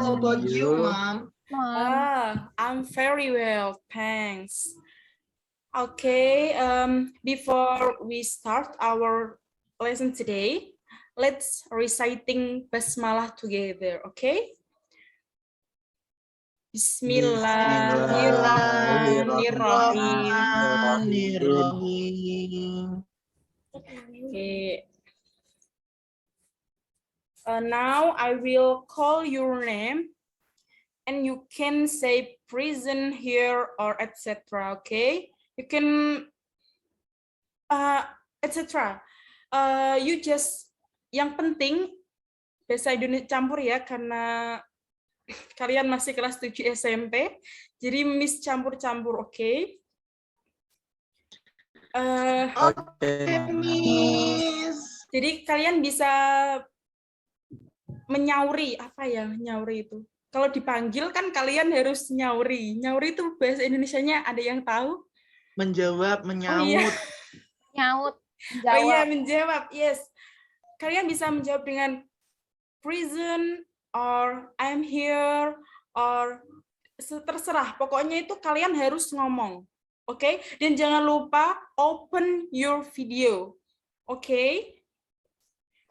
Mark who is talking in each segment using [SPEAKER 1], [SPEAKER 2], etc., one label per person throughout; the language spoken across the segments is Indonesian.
[SPEAKER 1] How about you, Mom?
[SPEAKER 2] I'm very well, thanks. Okay, before we start our lesson today, let's reciting basmalah together, okay? Bismillahirrahmanirrahim. Okay. Now I will call your name and you can say present here or etc. Okay, you can etc. You just yang penting bahasa Indonesia campur ya karena kalian masih kelas 7 SMP. Jadi Miss campur-campur, oke? Okay?
[SPEAKER 1] Oke, Miss.
[SPEAKER 2] Jadi kalian bisa menyauri, apa ya nyauri itu? Kalau dipanggil kan kalian harus nyauri. Nyauri itu bahasa Indonesianya ada yang tahu?
[SPEAKER 1] Menjawab, menyaut.
[SPEAKER 2] Oh iya.
[SPEAKER 3] Nyaut.
[SPEAKER 2] Menjawab. Oh iya, menjawab. Yes. Kalian bisa menjawab dengan present or I'm here or terserah. Pokoknya itu kalian harus ngomong. Oke? Okay? Dan jangan lupa open your video. Oke? Okay?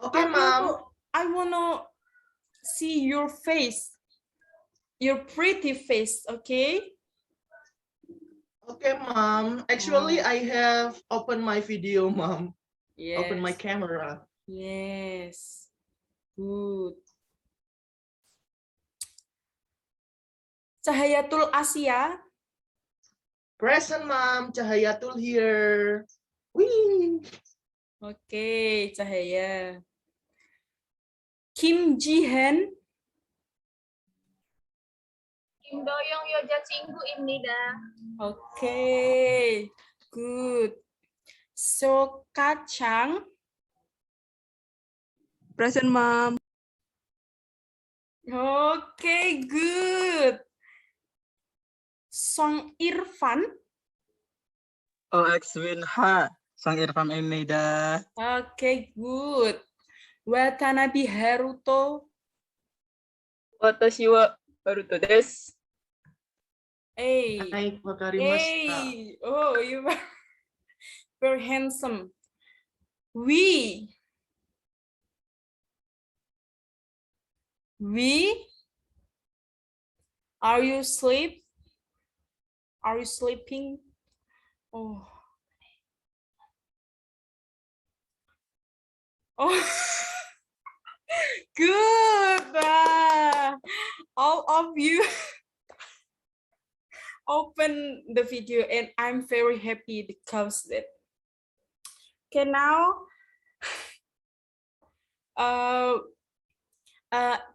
[SPEAKER 1] Oke, Mom.
[SPEAKER 2] I wanna see your face. Your pretty face, okay?
[SPEAKER 1] Okay, Mom. Actually, I have opened my video, Mom. Yes. Open my camera.
[SPEAKER 2] Yes. Good. Cahayatul Asia.
[SPEAKER 1] Present, Mom. Cahayatul here. Wee.
[SPEAKER 2] Okay, Cahaya. Kim Jihan.
[SPEAKER 3] Kim Doyong Yoja Cinggu Imnida.
[SPEAKER 2] Okay, good. So Kacang.
[SPEAKER 4] Present, Mom.
[SPEAKER 2] Okay, good. Song Irfan.
[SPEAKER 5] Xwin Ha. Song Irfan Imnida.
[SPEAKER 2] Okay, good. Watanabe Haruto.
[SPEAKER 4] Watashi wa Haruto desu.
[SPEAKER 2] Hey.
[SPEAKER 1] Hai, wakarimashita.
[SPEAKER 2] Hey. Oh, you are very handsome. We. Are you asleep? Are you sleeping? Oh. Oh. Good. All of you open the video and I'm very happy because that. Okay, now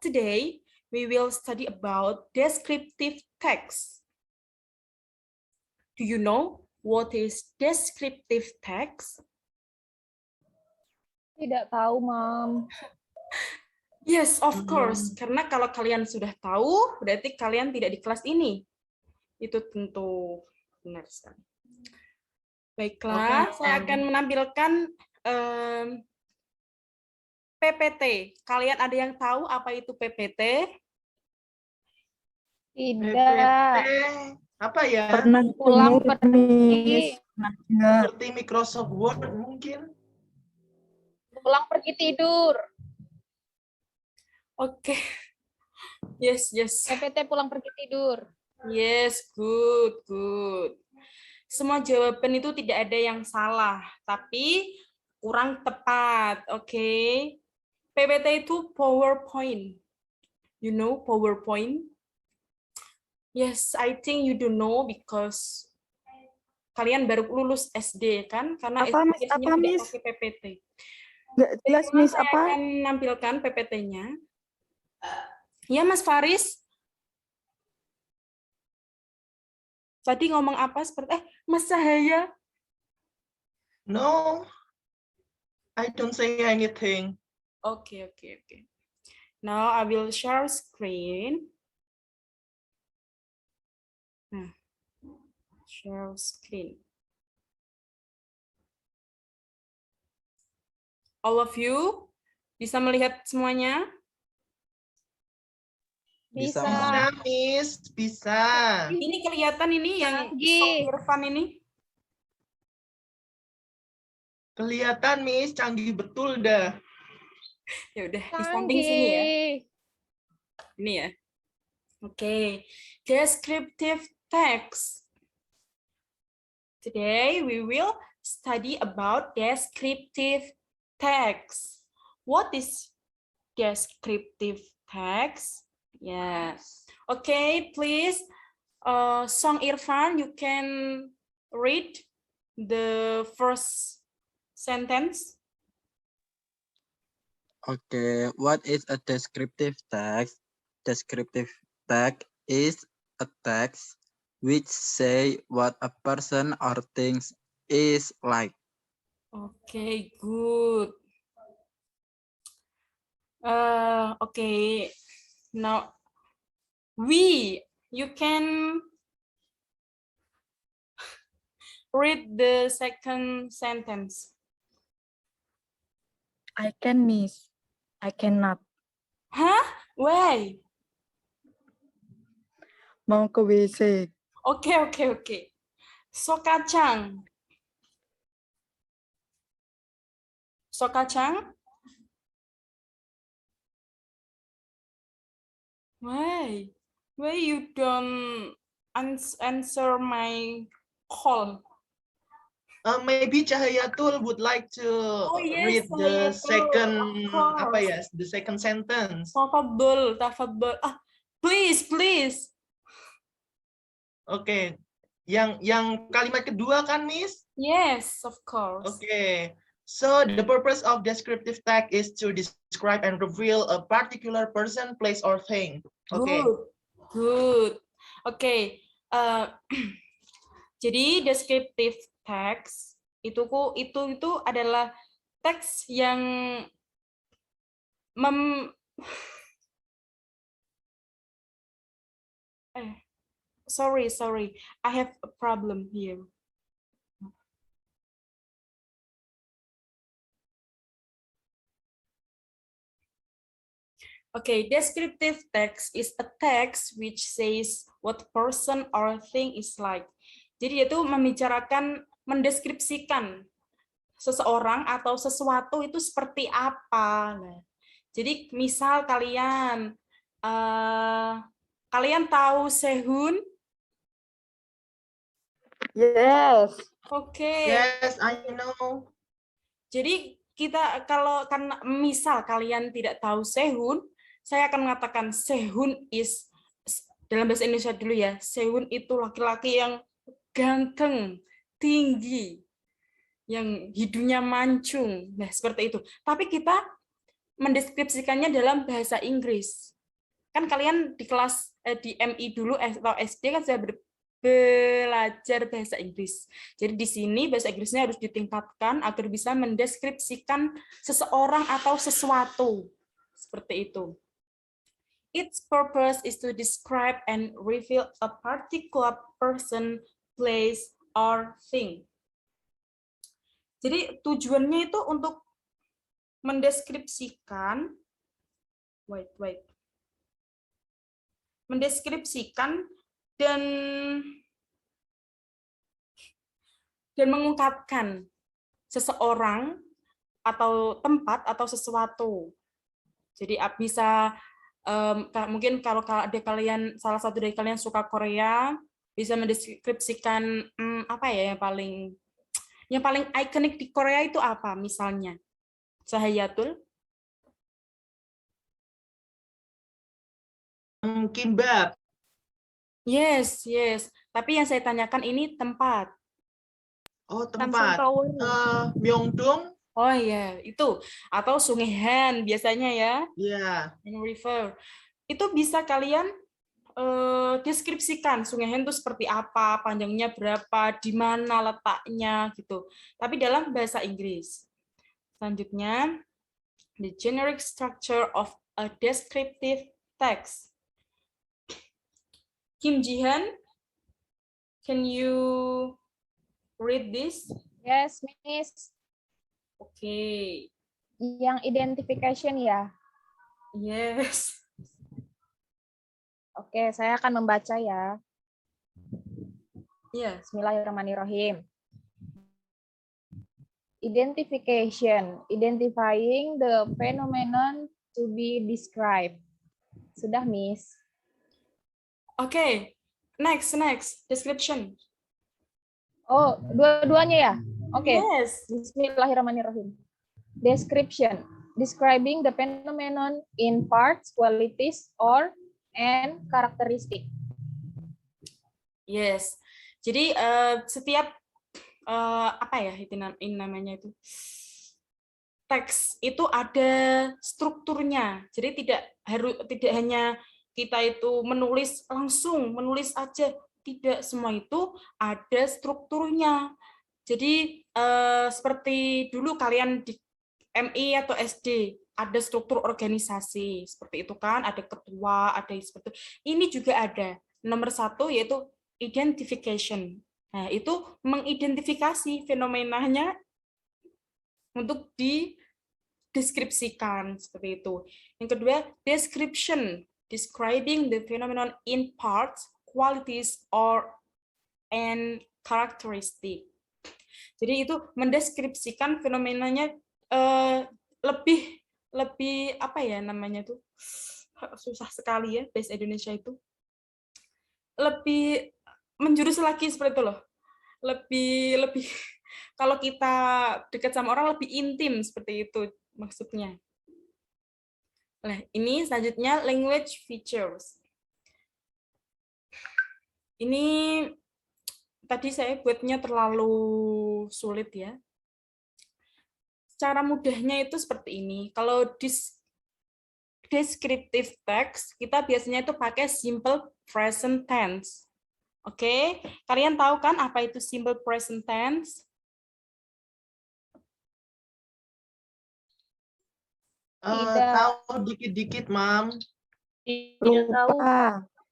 [SPEAKER 2] today we will study about descriptive text. Do you know what is descriptive text?
[SPEAKER 3] Tidak tahu, Mom.
[SPEAKER 2] Yes, of course. Karena kalau kalian sudah tahu, berarti kalian tidak di kelas ini. Itu tentu benar sekali. Baiklah, saya akan menampilkan PPT. Kalian ada yang tahu apa itu PPT?
[SPEAKER 3] Tidak.
[SPEAKER 1] Apa ya?
[SPEAKER 4] Pernah
[SPEAKER 3] Pulang pergi.
[SPEAKER 1] Seperti Microsoft Word mungkin.
[SPEAKER 3] Pulang pergi tidur.
[SPEAKER 2] Oke. Yes.
[SPEAKER 3] PPT pulang pergi tidur.
[SPEAKER 2] Yes, good. Semua jawaban itu tidak ada yang salah, tapi kurang tepat, oke? PPT itu PowerPoint. You know PowerPoint? Yes, I think you don't know because kalian baru lulus SD kan? Karena
[SPEAKER 4] Apa, Miss?
[SPEAKER 2] SD-nya
[SPEAKER 4] Apa,
[SPEAKER 2] tidak
[SPEAKER 4] Miss?
[SPEAKER 2] pakai PPT.
[SPEAKER 4] Nggak jelas, Miss.
[SPEAKER 2] Saya
[SPEAKER 4] Apa?
[SPEAKER 2] akan menampilkan PPT-nya. Ya, Mas Faris. Tadi ngomong apa seperti Mas Cahaya?
[SPEAKER 1] No, I don't say anything.
[SPEAKER 2] Okay. Now I will share screen. Share screen. All of you bisa melihat semuanya?
[SPEAKER 5] Bisa,
[SPEAKER 3] Bisa.
[SPEAKER 1] Bisa,
[SPEAKER 5] Mom.
[SPEAKER 1] Miss. Bisa.
[SPEAKER 2] Ini kelihatan ini yang
[SPEAKER 3] Canggih.
[SPEAKER 2] Song Irfan ini.
[SPEAKER 1] Kelihatan, Miss. Canggih betul dah.
[SPEAKER 2] Ya udah di samping sini ya.
[SPEAKER 3] Canggih.
[SPEAKER 2] Ini ya. Oke. Descriptive text. Today we will study about descriptive text. What is descriptive text? Yes. Okay, please, Song Irfan, you can read the first sentence.
[SPEAKER 5] Okay, what is a descriptive text? Descriptive text is a text which say what a person or things is like.
[SPEAKER 2] Okay, good. Okay, now you can read the second sentence.
[SPEAKER 4] I can, Miss. I cannot.
[SPEAKER 2] Huh? Why?
[SPEAKER 4] Mau ke WC.
[SPEAKER 2] Okay. Sokacang. Sokacang? Why? Why you don't answer my call?
[SPEAKER 1] Maybe Cahayatul would like to read the second the second sentence.
[SPEAKER 2] Tafadhol. Please.
[SPEAKER 1] Oke. Yang kalimat kedua kan, Miss?
[SPEAKER 2] Yes, of course.
[SPEAKER 1] Okay. So the purpose of descriptive text is to describe and reveal a particular person, place, or thing. Okay.
[SPEAKER 2] Good. Okay. Jadi descriptive text itu adalah teks yang sorry, I have a problem here. Okay, descriptive text is a text which says what person or thing is like. Jadi itu mendeskripsikan seseorang atau sesuatu itu seperti apa. Nah, jadi misal kalian tahu Sehun?
[SPEAKER 4] Yes.
[SPEAKER 2] Oke.
[SPEAKER 1] Yes, I know.
[SPEAKER 2] Jadi kita karena misal kalian tidak tahu Sehun, saya akan mengatakan Sehun is, dalam bahasa Indonesia dulu ya, Sehun itu laki-laki yang ganteng, tinggi, yang hidungnya mancung. Nah, seperti itu. Tapi kita mendeskripsikannya dalam bahasa Inggris. Kan kalian di kelas di MI dulu atau SD kan sudah belajar bahasa Inggris. Jadi di sini bahasa Inggrisnya harus ditingkatkan agar bisa mendeskripsikan seseorang atau sesuatu. Seperti itu. Its purpose is to describe and reveal a particular person, place, or thing. Jadi tujuannya itu untuk mendeskripsikan, mendeskripsikan dan mengungkapkan seseorang atau tempat atau sesuatu. Jadi bisa mungkin kalau ada salah satu dari kalian suka Korea, bisa mendeskripsikan apa ya yang paling ikonik di Korea itu apa misalnya? Cahayatul?
[SPEAKER 1] Kimbap.
[SPEAKER 2] Yes. Tapi yang saya tanyakan ini tempat.
[SPEAKER 1] Oh, tempat. Myeongdong.
[SPEAKER 2] Oh iya, itu. Atau Sungai Han biasanya ya.
[SPEAKER 1] Iya.
[SPEAKER 2] River. Itu bisa kalian deskripsikan Sungai Han itu seperti apa, panjangnya berapa, di mana letaknya gitu. Tapi dalam bahasa Inggris. Selanjutnya, the generic structure of a descriptive text. Kim Ji-han, can you read this?
[SPEAKER 3] Yes, Miss.
[SPEAKER 2] Okay.
[SPEAKER 3] Yang identification ya.
[SPEAKER 2] Yes.
[SPEAKER 3] Oke, saya akan membaca ya.
[SPEAKER 2] Iya.
[SPEAKER 3] Bismillahirrahmanirrahim. Identification, identifying the phenomenon to be described. Sudah, Miss.
[SPEAKER 2] Oke. Next. Description.
[SPEAKER 3] Oh, dua-duanya ya? Oke.
[SPEAKER 2] Yes.
[SPEAKER 3] Bismillahirrahmanirrahim. Description, describing the phenomenon in parts, qualities, or and characteristic.
[SPEAKER 2] Yes. Jadi setiap apa ya itu namanya itu teks itu ada strukturnya. Jadi tidak hanya kita itu menulis aja, tidak, semua itu ada strukturnya. Jadi seperti dulu kalian di MI atau SD ada struktur organisasi seperti itu kan, ada ketua, ada seperti itu. Ini juga ada. Nomor 1 yaitu identification. Nah, itu mengidentifikasi fenomenanya untuk dideskripsikan seperti itu. Yang kedua, description, describing the phenomenon in parts, qualities, or and characteristic. Jadi itu mendeskripsikan fenomenanya lebih apa ya namanya tuh, susah sekali ya bahasa Indonesia itu, lebih menjurus lagi seperti itu loh, lebih kalau kita dekat sama orang lebih intim seperti itu maksudnya. Nah, ini selanjutnya language features. Ini tadi saya buatnya terlalu sulit ya. Cara mudahnya itu seperti ini. Kalau descriptive text, kita biasanya itu pakai simple present tense. Oke, kalian tahu kan apa itu simple present tense?
[SPEAKER 1] Tahu dikit-dikit, Mam.
[SPEAKER 3] Tidak tahu.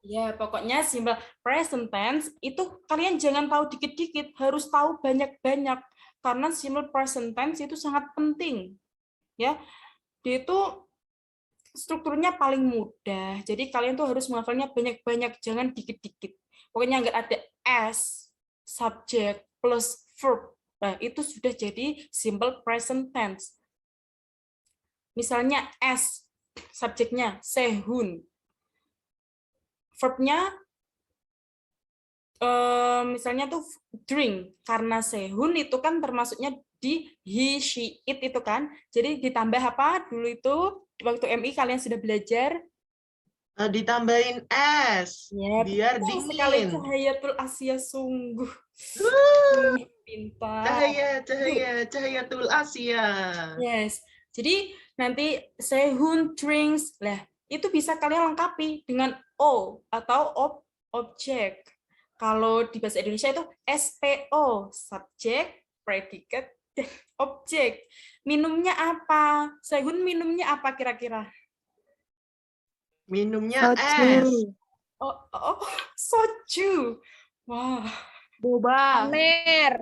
[SPEAKER 2] Ya, pokoknya simple present tense itu kalian jangan tahu dikit-dikit, harus tahu banyak-banyak. Karena simple present tense itu sangat penting. Ya, dia itu strukturnya paling mudah. Jadi kalian tuh harus menghafalnya banyak-banyak, jangan dikit-dikit. Pokoknya nggak ada as, subject, plus verb. Nah, itu sudah jadi simple present tense. Misalnya as, subjeknya sehun. Verbnya misalnya tuh drink, karena sehun itu kan termasuknya di he, she, it itu kan. Jadi ditambah apa dulu itu waktu MI kalian sudah belajar?
[SPEAKER 1] Ditambahin es,
[SPEAKER 2] Ya,
[SPEAKER 1] biar
[SPEAKER 2] sekali
[SPEAKER 1] dingin.
[SPEAKER 2] Cahayatul Asia sungguh. Pintar.
[SPEAKER 1] Cahayatul Asia.
[SPEAKER 2] Yes. Jadi nanti sehun drinks lah, itu bisa kalian lengkapi dengan o atau objek. Kalau di bahasa Indonesia itu SPO, subjek, predikat, dan objek. Minumnya apa? Sehun minumnya apa kira-kira?
[SPEAKER 1] Minumnya es.
[SPEAKER 2] Oh, soju. Wow.
[SPEAKER 3] Boba. Amer.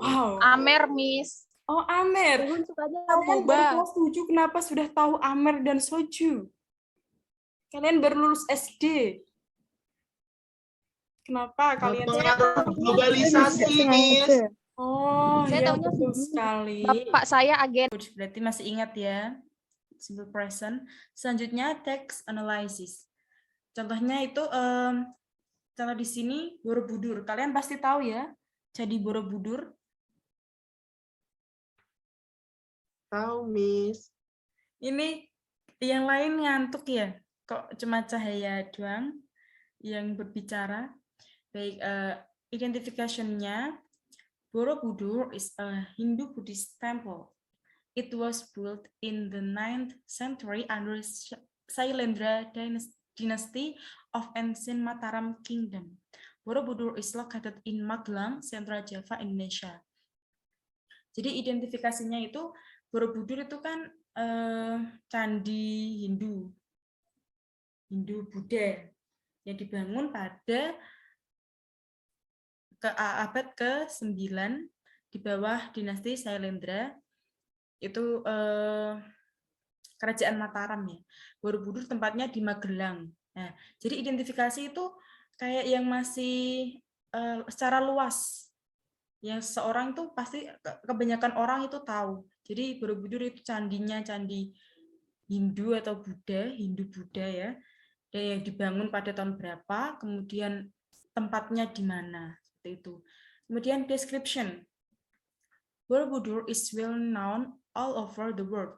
[SPEAKER 2] Wow.
[SPEAKER 3] Amer, Miss.
[SPEAKER 2] Oh, Amer. Kalian baru kelas 7 kenapa sudah tahu Amer dan soju? Kalian baru lulus SD. Kenapa kalian
[SPEAKER 1] pengaruh globalisasi, Miss?
[SPEAKER 2] Oh,
[SPEAKER 3] saya
[SPEAKER 2] ya,
[SPEAKER 3] tahunya
[SPEAKER 2] betul sekali.
[SPEAKER 3] Bapak saya agen.
[SPEAKER 2] Berarti masih ingat ya, simple present. Selanjutnya text analysis. Contohnya itu contoh di sini Borobudur. Kalian pasti tahu ya, Candi Borobudur.
[SPEAKER 1] Tahu, Miss.
[SPEAKER 2] Ini yang lain ngantuk ya? Kok cuma Cahaya doang yang berbicara? Baik, identification-nya, Borobudur is a Hindu Buddhist temple. It was built in the 9th century under Sailendra dynasty of ancient Mataram Kingdom. Borobudur is located in Magelang, Central Java, Indonesia. Jadi identifikasinya itu Borobudur itu kan candi Hindu Buddha yang dibangun pada abad ke-9 di bawah dinasti Sailendra, itu kerajaan Mataram ya. Borobudur tempatnya di Magelang. Nah, jadi identifikasi itu kayak yang masih secara luas. Yang seorang itu pasti kebanyakan orang itu tahu. Jadi Borobudur itu candinya candi Hindu atau Buddha, Hindu-Buddha ya. Dan yang dibangun pada tahun berapa, kemudian tempatnya di mana, seperti itu. Kemudian description. Borobudur is well known all over the world.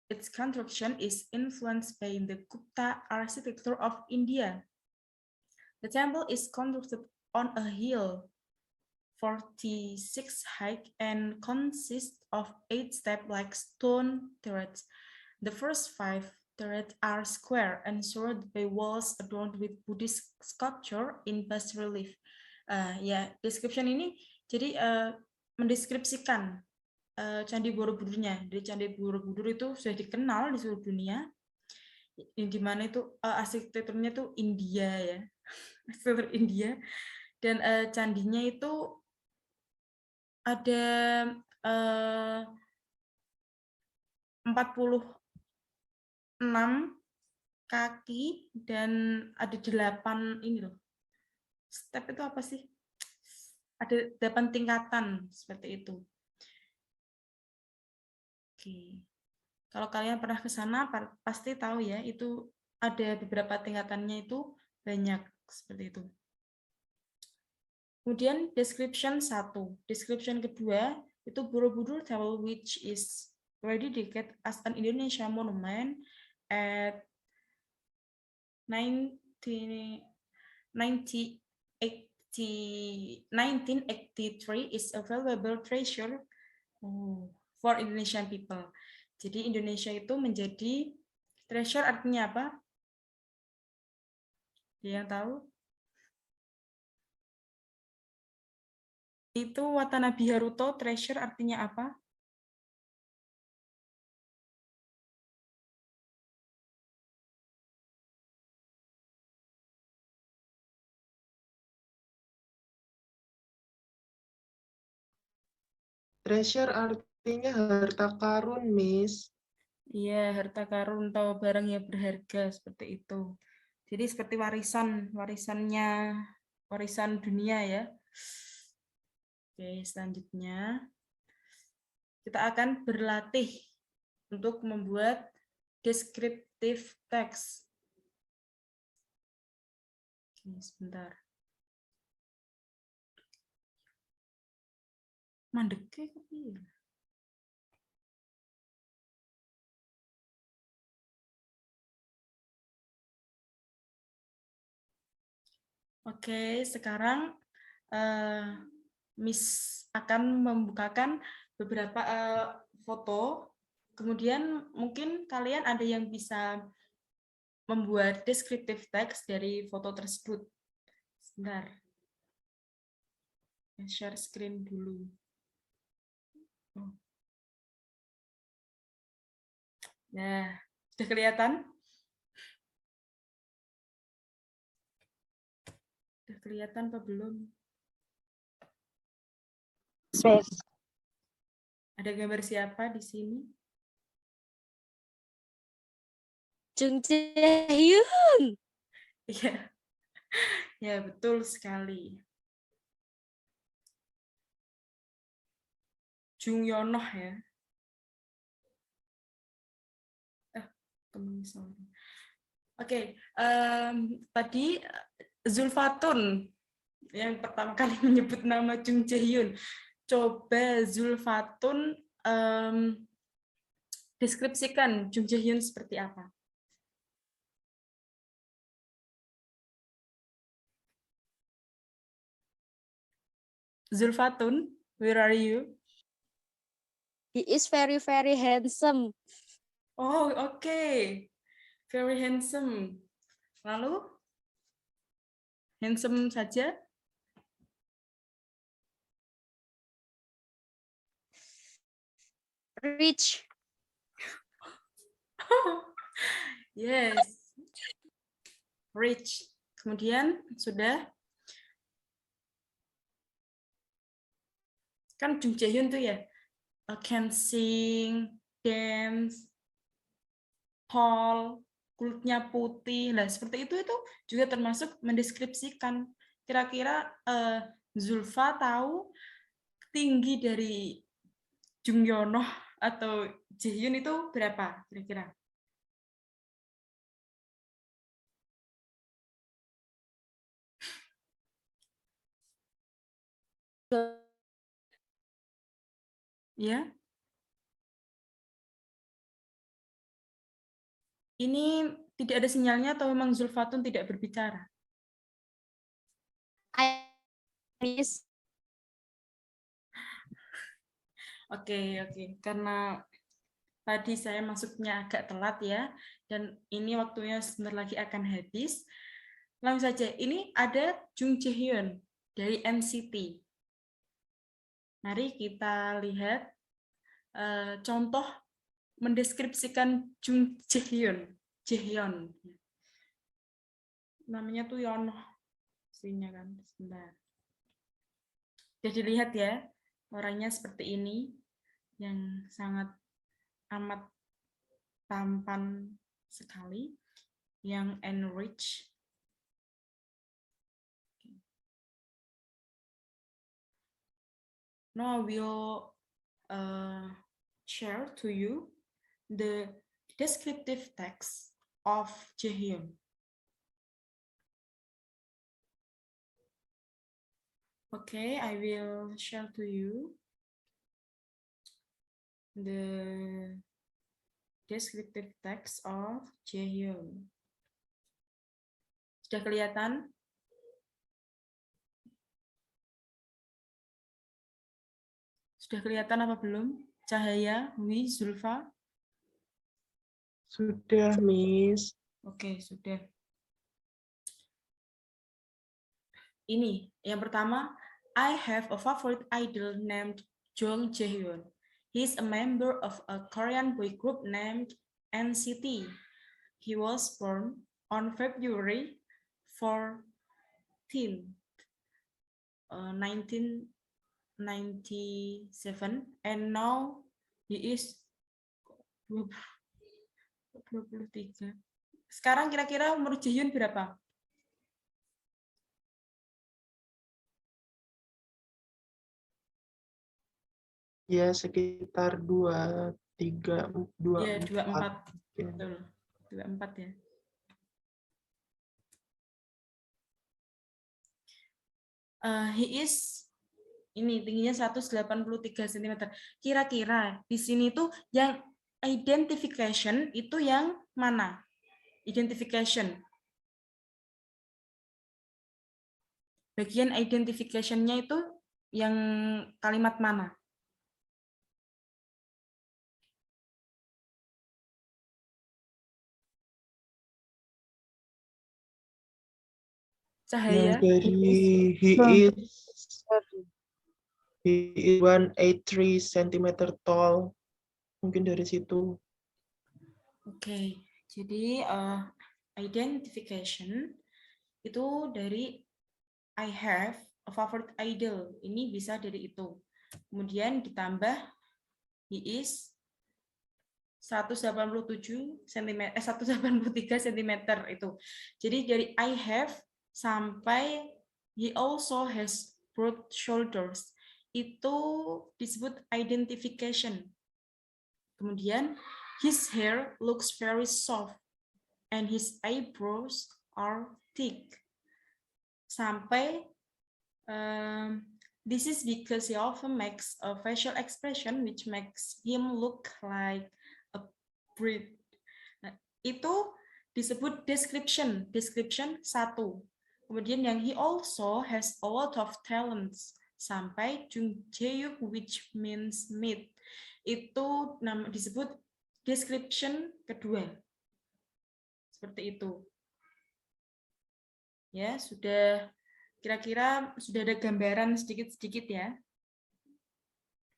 [SPEAKER 2] Its construction is influenced by the Gupta architecture of India. The temple is constructed on a hill 46 high and consists of 8 step-like stone turrets. The first 5 turrets are square and surrounded by walls adorned with Buddhist sculpture in bas relief. Ya, description ini jadi mendeskripsikan Candi Borobudurnya. Jadi Candi Borobudur itu sudah dikenal di seluruh dunia. Di mana itu arsitekturnya itu India ya, arsitektur India. Dan candinya itu ada 46 kaki dan ada 8 ini loh. Step itu apa sih? Ada 8 tingkatan seperti itu. Oke. Kalau kalian pernah ke sana pasti tahu ya, itu ada beberapa tingkatannya itu banyak seperti itu. Kemudian description 1. Description kedua itu Borobudur Temple which is dedicated as an Indonesia monument at 1983 is a valuable treasure for Indonesian people. Jadi Indonesia itu menjadi treasure artinya apa? Dia yang tahu? Itu Watanabe Haruto, treasure artinya apa?
[SPEAKER 1] Treasure artinya harta karun, Miss.
[SPEAKER 2] Iya, harta karun atau barang yang berharga seperti itu. Jadi seperti warisan dunia ya. Oke, selanjutnya kita akan berlatih untuk membuat descriptive text. Oke, sebentar. Mandeke kepiye? Oke, sekarang Miss akan membukakan beberapa foto. Kemudian mungkin kalian ada yang bisa membuat descriptive text dari foto tersebut. Sebentar. Share screen dulu. Nah, sudah kelihatan? Sudah kelihatan apa belum?
[SPEAKER 4] Miss.
[SPEAKER 2] Ada gambar siapa di sini?
[SPEAKER 3] Jung Jae-hyun.
[SPEAKER 2] Iya. Ya, betul sekali. Jung Yonoh ya. Oke, tadi Zulfatun yang pertama kali menyebut nama Jung Jae-hyun. Coba Zulfatun deskripsikan Jung Jae-hyun seperti apa? Zulfatun, where are you?
[SPEAKER 3] He is very, very handsome.
[SPEAKER 2] Oh, okay. Very handsome. Lalu? Handsome saja?
[SPEAKER 3] Rich.
[SPEAKER 2] Yes. Rich. Kemudian sudah. Kan Jung Jae-hyun tuh ya. Can sing, dance, tall, kulitnya putih. Nah, seperti itu juga termasuk mendeskripsikan. Kira-kira Zulfa tahu tinggi dari Jung Yono atau Jaehyun itu berapa kira-kira? Ya. Ini tidak ada sinyalnya atau memang Zulfatun tidak berbicara?
[SPEAKER 3] Miss.
[SPEAKER 2] Oke. Karena tadi saya masuknya agak telat ya, dan ini waktunya sebentar lagi akan habis. Langsung saja, ini ada Jung Jaehyun dari NCT. Mari kita lihat contoh mendeskripsikan Jung Jaehyun. Namanya tuh Yono. Sini kan, sebentar. Jadi lihat ya, orangnya seperti ini, yang sangat amat tampan sekali, yang enrich. Now I will share to you the descriptive text of Jaehyun. Okay, I will share to you the descriptive text of Jaehyun. Sudah kelihatan? Sudah kelihatan apa belum? Cahaya, Wi, Zulfa?
[SPEAKER 1] Sudah, Miss.
[SPEAKER 2] Oke, sudah. Ini, yang pertama, I have a favorite idol named Jung Jaehyun. He's a member of a Korean boy group named NCT. He was born on February 14, 1997, and now he is 23. Sekarang kira-kira umur Jaehyun berapa?
[SPEAKER 1] Ya, sekitar 23, 24.
[SPEAKER 2] Ya, 24. Betul. 24 ya. He is ini tingginya 183 cm. Kira-kira di sini tuh yang identification itu yang mana? Identification. Bagian identification-nya itu yang kalimat mana? Cahaya.
[SPEAKER 1] Jadi he is 183 cm tall. Mungkin dari situ.
[SPEAKER 2] Oke, jadi identification itu dari I have a favorite idol. Ini bisa dari itu. Kemudian ditambah he is 187 cm, 183 cm itu. Jadi dari I have sampai he also has broad shoulders. Itu disebut identification. Kemudian his hair looks very soft and his eyebrows are thick. Sampai this is because he often makes a facial expression which makes him look like a breed. Nah, itu disebut description 1. Kemudian yang he also has a lot of talents sampai Jung Jaehyuk which means meat. Itu disebut description 2. Seperti itu. Ya, sudah kira-kira sudah ada gambaran sedikit-sedikit ya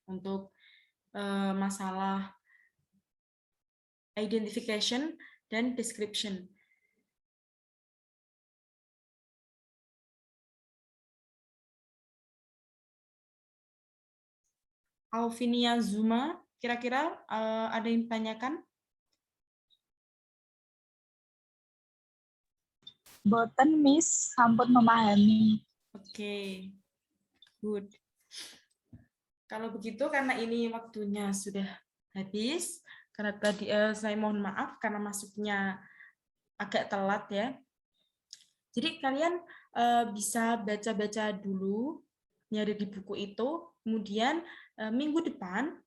[SPEAKER 2] untuk masalah identification dan description. Alvinia Zuma, kira-kira ada yang ditanyakan?
[SPEAKER 3] Boten Miss, sampun memahami.
[SPEAKER 2] Oke, good. Kalau begitu, karena ini waktunya sudah habis, karena tadi saya mohon maaf karena masuknya agak telat ya. Jadi kalian bisa baca-baca dulu, nyari di buku itu, kemudian minggu depan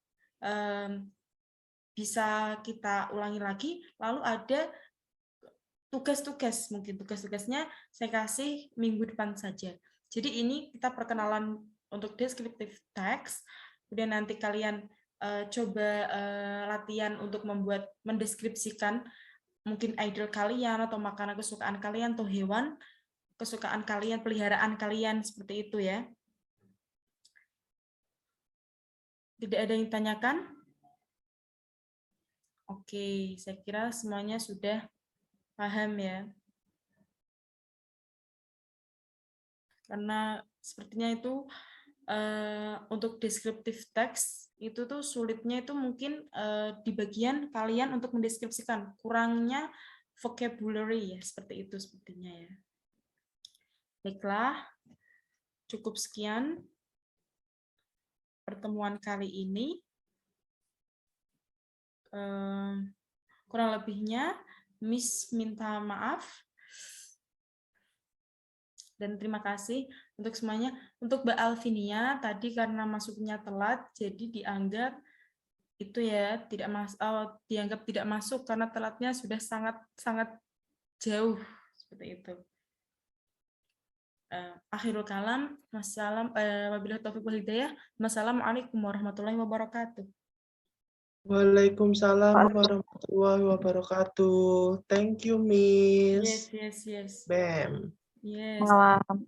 [SPEAKER 2] bisa kita ulangi lagi, lalu ada tugas-tugas, mungkin tugas-tugasnya saya kasih minggu depan saja. Jadi ini kita perkenalan untuk descriptive text, kemudian nanti kalian coba latihan untuk mendeskripsikan mungkin idol kalian atau makanan kesukaan kalian atau hewan kesukaan kalian, peliharaan kalian, seperti itu ya. Tidak ada yang ditanyakan? Oke, saya kira semuanya sudah paham ya. Karena sepertinya itu untuk descriptive text itu tuh sulitnya itu mungkin di bagian kalian untuk mendeskripsikan, kurangnya vocabulary ya, seperti itu sepertinya ya. Baiklah, cukup sekian pertemuan kali ini. Kurang lebihnya Miss minta maaf. Dan terima kasih untuk semuanya. Untuk Mbak Alvinia tadi karena masuknya telat, jadi dianggap itu ya dianggap tidak masuk karena telatnya sudah sangat jauh seperti itu. Akhirul kalam, wabillahi taufiq wal hidayah. Wassalamualaikum warahmatullahi wabarakatuh.
[SPEAKER 1] Waalaikumsalam warahmatullahi wabarakatuh. Thank you, Miss.
[SPEAKER 2] Yes.
[SPEAKER 1] Bam.
[SPEAKER 2] Yes.
[SPEAKER 4] Malam.